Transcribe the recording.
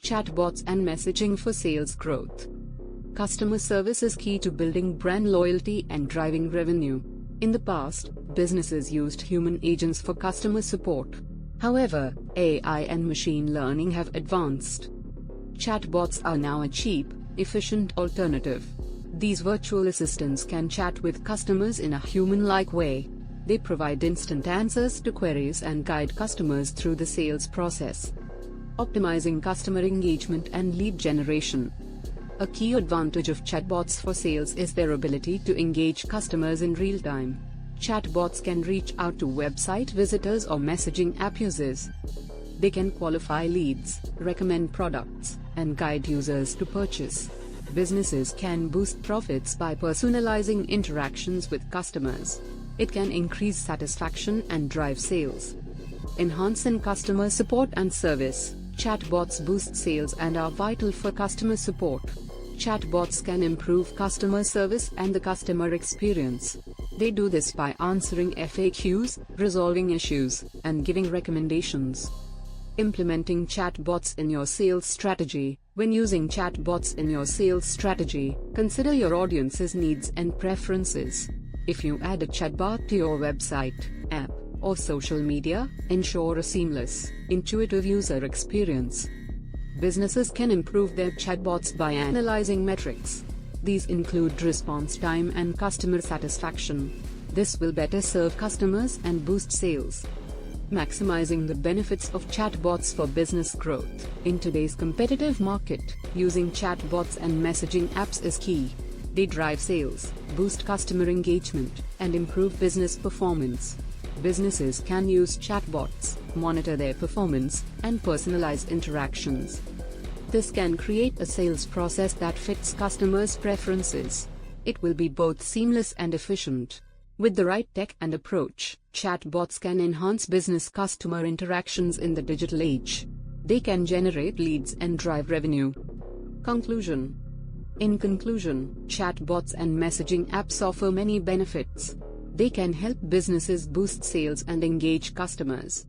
Chatbots and messaging for sales growth. Customer service is key to building brand loyalty and driving revenue. In the past, businesses used human agents for customer support. However, AI and machine learning have advanced. Chatbots are now a cheap, efficient alternative. These virtual assistants can chat with customers in a human-like way. They provide instant answers to queries and guide customers through the sales process, optimizing customer engagement and lead generation. A key advantage of chatbots for sales is their ability to engage customers in real time. Chatbots can reach out to website visitors or messaging app users. They can qualify leads, recommend products, and guide users to purchase. Businesses can boost profits by personalizing interactions with customers. It can increase satisfaction and drive sales. Enhancing customer support and service. Chatbots boost sales and are vital for customer support. Chatbots can improve customer service and the customer experience. They do this by answering FAQs, resolving issues, and giving recommendations. Implementing chatbots in your sales strategy. When using chatbots in your sales strategy, consider your audience's needs and preferences. If you add a chatbot to your website, app, or social media, ensure a seamless, intuitive user experience. Businesses can improve their chatbots by analyzing metrics. These include response time and customer satisfaction. This will better serve customers and boost sales. Maximizing the benefits of chatbots for business growth. In today's competitive market, using chatbots and messaging apps is key. They drive sales, boost customer engagement, and improve business performance. Businesses can use chatbots, monitor their performance, and personalize interactions. This can create a sales process that fits customers' preferences. It will be both seamless and efficient. With the right tech and approach, chatbots can enhance business customer interactions in the digital age. They can generate leads and drive revenue. Conclusion. In conclusion, chatbots and messaging apps offer many benefits. They can help businesses boost sales and engage customers.